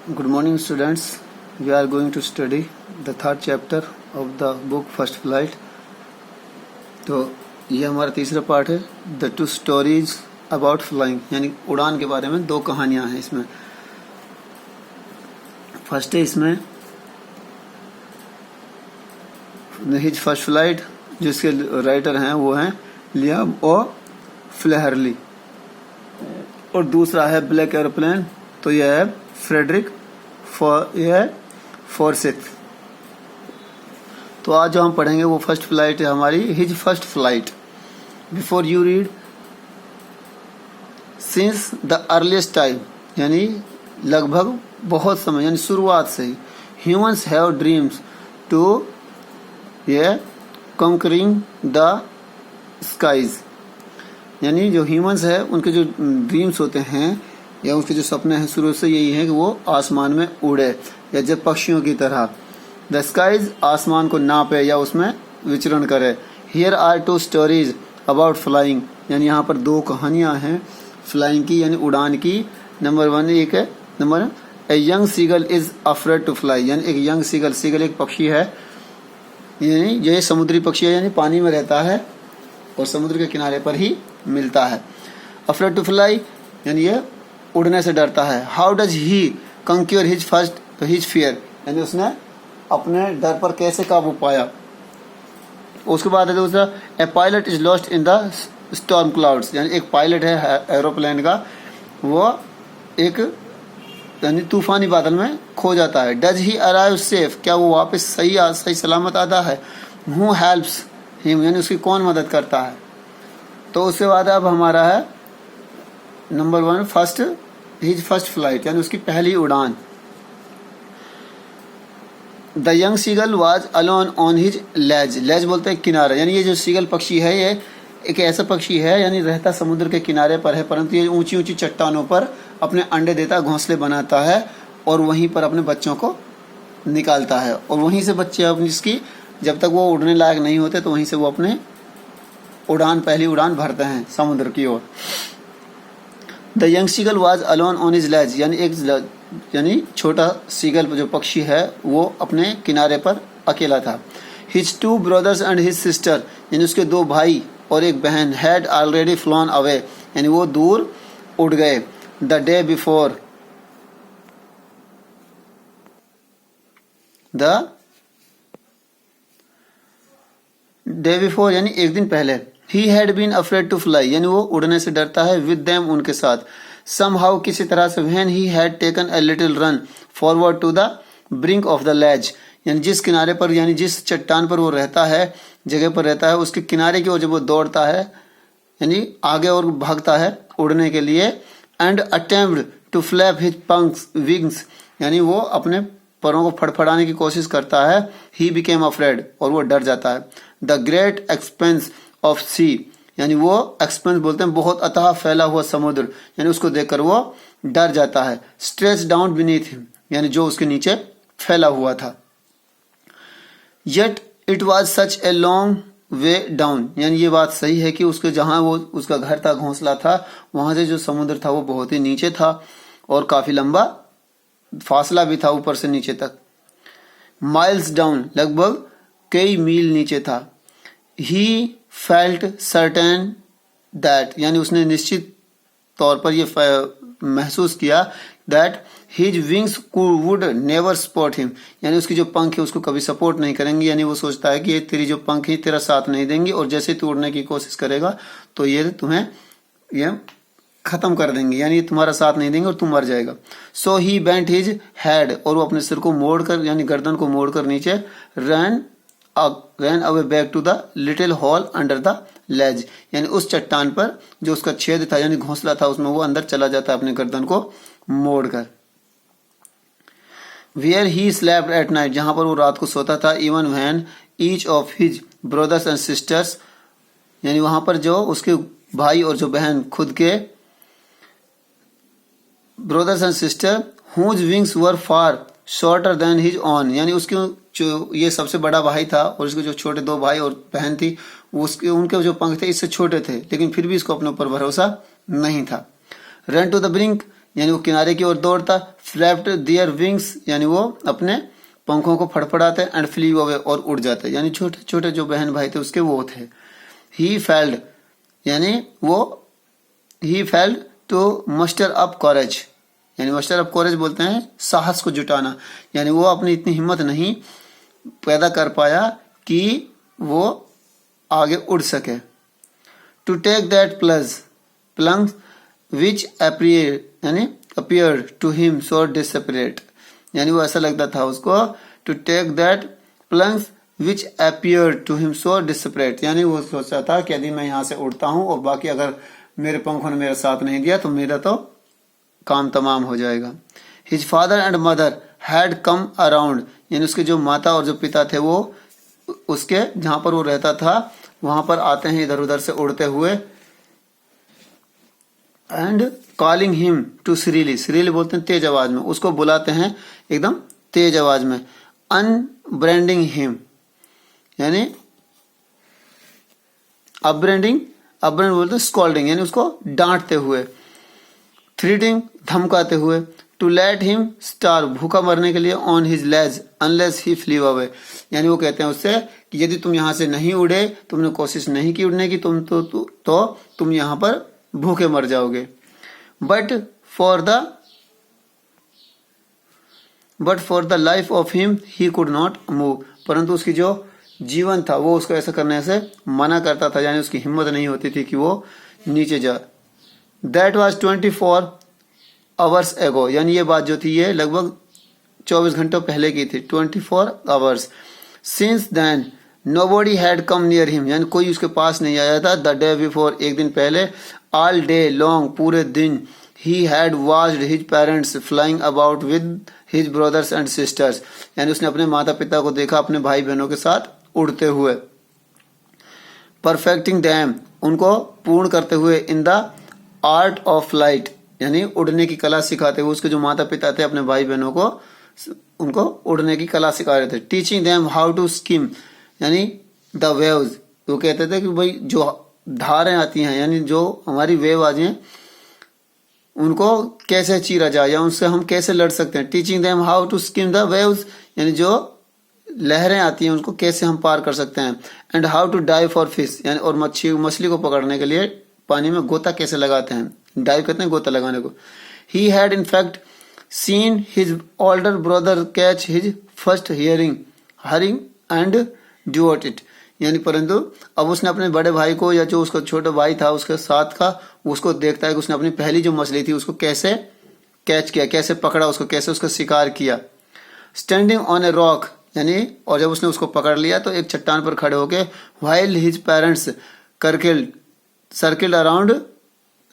Good morning, students. We are going to study the third chapter of the book First Flight. तो ये हमारा तीसरा part है, the two stories about flying, यानी उड़ान के बारे में दो कहानियां हैं इसमें। फर्स्ट है इसमें हिज फर्स्ट फ्लाइट, जिसके राइटर हैं वो हैं लियाम ओ फ्लेहरली, और दूसरा है ब्लैक एरोप्लेन, तो यह है फ्रेडरिक फॉर्सिथ। तो आज जो हम पढ़ेंगे वो फर्स्ट फ्लाइट है हमारी, his first flight. Before you read, since the earliest time, यानी लगभग बहुत समय, यानी शुरुआत से ही, humans have dreams to conquering the skies, यानी जो ह्यूमंस है उनके जो ड्रीम्स होते हैं या उसके जो सपने हैं शुरू से यही है कि वो आसमान में उड़े, या जब पक्षियों की तरह द स्काईज आसमान को नापे या उसमें विचरण करे। Here are two stories about flying, यानी यहाँ पर दो कहानियां हैं फ्लाइंग की, यानी उड़ान की। नंबर वन एक है, number a young seagull is afraid to fly, यानी एक यंग सीगल, सीगल एक पक्षी है, यानी ये समुद्री पक्षी है, यानी पानी में रहता है और समुद्र के किनारे पर ही मिलता है। अफ्रेड टू फ्लाई यानी ये उड़ने से डरता है। How does he conquer his fear, यानी उसने अपने डर पर कैसे काबू पाया। उसके बाद है दूसरा, a pilot is lost in the storm clouds, यानी एक पायलट है एरोप्लेन का, वो एक यानी तूफानी बादल में खो जाता है। डज ही अराइव सेफ, क्या वो वापस सही सलामत आता है। हु हेल्प्स हिम, यानी उसकी कौन मदद करता है। तो उसके बाद अब हमारा है number one his first flight, यानी उसकी पहली उड़ान। The young seagull was alone on his ledge, ledge बोलते हैं किनारा, यानी ये जो सीगल पक्षी है ये एक ऐसा पक्षी है, यानी रहता समुद्र के किनारे पर है, परंतु ये ऊंची ऊंची चट्टानों पर अपने अंडे देता, घोंसले बनाता है और वहीं पर अपने बच्चों को निकालता है, और वहीं से बच्चे अपनी इसकी जब तक वो उड़ने लायक नहीं होते तो वहीं से वो अपने पहली उड़ान भरते हैं समुद्र की ओर। The young seagull was alone on his ledge, यानी छोटा सीगल जो पक्षी है वो अपने किनारे पर अकेला था। His two brothers and his sister, यानी उसके दो भाई और एक बहन, हैड ऑलरेडी फ्लोन अवे, यानी वो दूर उड़ गए। द डे बिफोर, यानी एक दिन पहले। He had been afraid to fly, यानी वो उड़ने से डरता है। With them, उनके साथ। Somehow, किसी तरह से, when he had taken a little run forward to the brink of the ledge, यानी जिस किनारे पर, यानी जिस चट्टान पर वो रहता है, जगह पर रहता है, उसके किनारे की ओर जब वो दौड़ता है, यानी आगे और भागता है उड़ने के लिए। And attempt to flap his wings, यानी वो अपने परों को फड़फड़ाने की कोशिश करता है। He became afraid, और वो डर जाता है। The great expanse ऑफ सी, यानी वो एक्सपेंस बोलते हैं बहुत अथाह फैला हुआ समुद्र, यानी उसको देखकर वो डर जाता है। स्ट्रेच डाउन बीनीथ हिम, यानी जो उसके नीचे फैला हुआ था। Yet it was such a long way down, यानी ये बात सही है कि उसके जहां वो उसका घर था, घोंसला था, वहां से जो समुद्र था वो बहुत ही नीचे था और काफी लंबा फासला भी था ऊपर से नीचे तक। माइल्स डाउन, लगभग कई मील नीचे था। ही फेल्ट सर्टेन दैट, यानी उसने निश्चित तौर पर यह महसूस किया that his wings would never support him, यानी उसकी जो पंख है उसको कभी सपोर्ट नहीं करेंगे, यानी वो सोचता है कि ये तेरी जो पंख है तेरा साथ नहीं देंगी और जैसे तू उड़ने की कोशिश करेगा तो ये तुम्हें ये खत्म कर देंगे, यानी ये तुम्हारा साथ नहीं देंगे और तुम मर जाएगा। सो ही बेंट हिज हेड, और वो अपने सिर को मोड़कर, यानी गर्दन को मोड़कर नीचे ran away back to the little hole under the ledge, यानी उस चट्टान पर जो उसका छेद था, यानी घोंसला था, उसमें वो अंदर चला जाता है अपने गर्दन को मोड़कर। Where he slept at night, जहां पर वो रात को सोता था। Even when each of his brothers and sisters, यानी वहां पर जो उसके भाई और जो बहन खुद के brothers and sisters whose wings were far shorter than his own, यानी उसके जो ये सबसे बड़ा भाई था और इसके जो छोटे दो भाई और बहन थी, उनके जो पंख थे इससे छोटे थे, लेकिन फिर भी इसको अपने ऊपर भरोसा नहीं था। रन टू द ब्रिंक, यानी वो किनारे की ओर दौड़ता। फ्लैप्ड देयर विंग्स यानी वो अपने पंखों को फड़फड़ाते। एंड फ्ली अवे और उड़ जाते, यानी छोटे छोटे जो बहन भाई थे उसके वो थे। ही फेल्ड यानी वो he failed to muster up कॉरेज, यानी मस्टर अप कॉरेज बोलते हैं साहस को जुटाना, यानी वो अपनी इतनी हिम्मत नहीं पैदा कर पाया कि वो आगे उड़ सके। To take that plunge which appeared to him so desperate, यानी वो ऐसा लगता था उसको to take that plunge which appeared to him so desperate, यानी वो सोचता था कि यदि मैं यहाँ से उड़ता हूँ और बाकी अगर मेरे पंखों ने मेरा साथ नहीं दिया तो मेरा तो काम तमाम हो जाएगा। His father and mother had come around, यानी उसके जो माता और जो पिता थे वो उसके जहाँ पर वो रहता था वहां पर आते हैं इधर उधर से उड़ते हुए। एंड कॉलिंग हिम टू श्रीली बोलते हैं तेज आवाज में, उसको बुलाते हैं एकदम तेज आवाज में। अनब्रेंडिंग हिम यानी अपब्रेंडिंग बोलते हैं स्कॉल्डिंग, यानी उसको डांटते हुए। थ्रीटिंग धमकाते हुए। टू लेट हिम स्टार्व भूखा मरने के लिए on his ledge unless he flee away, यानी वो कहते हैं उससे कि यदि तुम यहाँ से नहीं उड़े, तुमने कोशिश नहीं की उड़ने की, तुम यहाँ पर भूखे मर जाओगे। But for the life of him he could not move, परंतु उसकी जो जीवन था वो उसको ऐसा करने से मना करता था, यानी उसकी हिम्मत नहीं होती थी कि वो नीचे जा। दैट वॉज 24 आवर्स एगो, यानी ये बात जो थी ये लगभग 24 घंटों पहले की थी। 24 hours. Since then nobody had come near him, यानी कोई उसके पास नहीं आया था। द डे बिफोर एक दिन पहले। ऑल डे लॉन्ग पूरे दिन। He had watched his parents flying about with his brothers and sisters, यानी उसने अपने माता पिता को देखा अपने भाई बहनों के साथ उड़ते हुए। परफेक्टिंग दैम उनको पूर्ण करते हुए। In the art of flight यानी उड़ने की कला सिखाते हुए। उसके जो माता पिता थे अपने भाई बहनों को उनको उड़ने की कला सिखा रहे थे। Teaching them how to skim यानी द वेव्स, वो कहते थे कि भाई जो धारें आती हैं यानी जो हमारी वेव आती हैं उनको कैसे चीरा जाए या उनसे हम कैसे लड़ सकते हैं। Teaching them how to skim the waves यानी जो लहरें आती हैं उनको कैसे हम पार कर सकते हैं। And how to dive for fish यानी और मछली को पकड़ने के लिए पानी में गोता कैसे लगाते हैं, डाइव कहते हैं गोता लगाने को। He had in fact seen his older brother catch his first hurrying and devote it, यानी परंतु अब उसने अपने बड़े भाई को या जो उसका छोटा भाई था उसके साथ का उसको देखता है कि उसने अपनी पहली जो मछली थी उसको कैसे कैच किया, कैसे पकड़ा उसको, कैसे उसका शिकार किया। स्टैंडिंग ऑन ए रॉक यानी और जब उसने उसको पकड़ लिया तो एक चट्टान पर खड़े होके while his parents circled around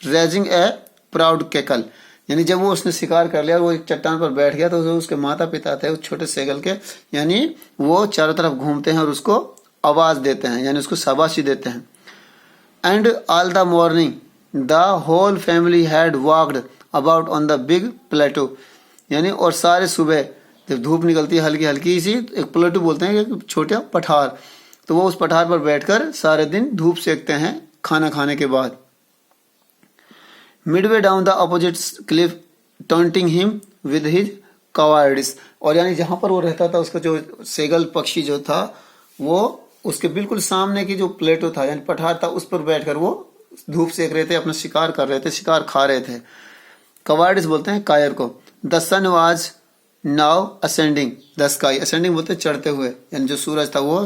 raising ए प्राउड कैकल, यानी जब वो उसने शिकार कर लिया वो एक चट्टान पर बैठ गया तो जो उसके माता पिता थे उस छोटे सेगल के यानी वो चारों तरफ घूमते हैं और उसको आवाज देते हैं यानी उसको शाबाशी देते हैं। And all the morning the whole family had walked about on the big plateau, यानी और सारे सुबह जब धूप निकलती है हल्की हल्की सी, एक प्लेटो बोलते हैं कि छोटा पठार, तो वो उस पठार पर बैठकर सारे दिन धूप सेकते हैं खाना खाने के बाद। Midway down the opposite cliff taunting him with his cowardice, और यानी जहां पर वो रहता था उसका जो सेगल पक्षी जो था वो उसके बिल्कुल सामने की जो प्लेटो था यानी पठार था उस पर बैठकर वो धूप सेक रहे थे, अपना शिकार कर रहे थे, शिकार खा रहे थे। कवार्डिस बोलते हैं कायर को। The sun was now ascending the sky, ascending बोलते चढ़ते हुए, यानी जो सूरज था वो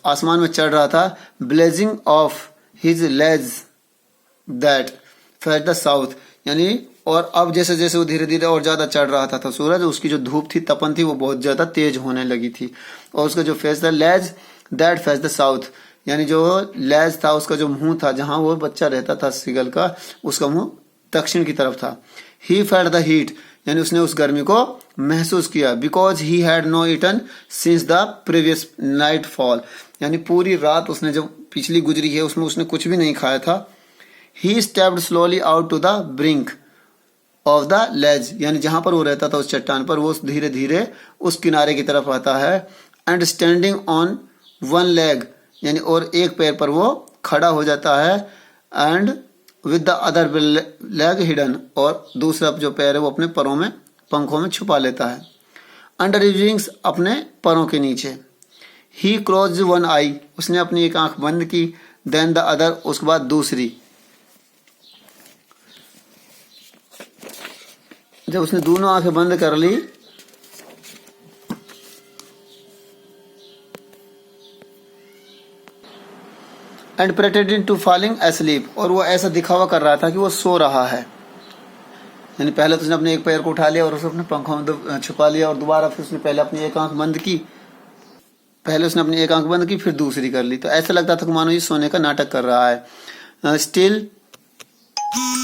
आसमान में चढ़ रहा था। Blazing off his ledge that face the south, यानी और अब जैसे जैसे वो धीरे धीरे और ज्यादा चढ़ रहा था सूरज, उसकी जो धूप थी तपन थी वो बहुत ज्यादा तेज होने लगी थी। और उसका जो फेस था लेज दैट फेस द साउथ, यानी जो लेज था उसका जो मुंह था जहां वो बच्चा रहता था सीगल का उसका मुंह दक्षिण की तरफ था। ही फेल्ट द हीट, यानी उसने उस गर्मी को महसूस किया। Because he had no eaten since the previous nightfall, यानी पूरी रात उसने जब पिछली गुजरी है उसमें उसने कुछ भी नहीं खाया था। He stepped slowly out to the brink of the ledge, यानी जहां पर वो रहता था उस चट्टान पर वो धीरे धीरे उस किनारे की तरफ आता है। And standing on one leg, यानी और एक पैर पर वो खड़ा हो जाता है। And with the other leg hidden, और दूसरा जो पैर है वो अपने पैरों में, पंखों में छुपा लेता है। अंडर हिज विंग्स, अपने पैरों के नीचे। ही क्लोज्ड वन आई, उसने अपनी एक आंख बंद की। देन द अदर, उसके बाद दूसरी। जब उसने दोनों आंखें बंद कर ली एंड प्रेटेंडेड टू फॉलिंग एस्लीप, और वो ऐसा दिखावा कर रहा था कि वो सो रहा है। यानी पहले तो उसने अपने एक पैर को उठा लिया और उसे अपने पंखों में छुपा लिया, और दोबारा फिर उसने पहले अपनी एक आंख बंद की, फिर दूसरी कर ली। तो ऐसा लगता था कि मानो ये सोने का नाटक कर रहा है। स्टिल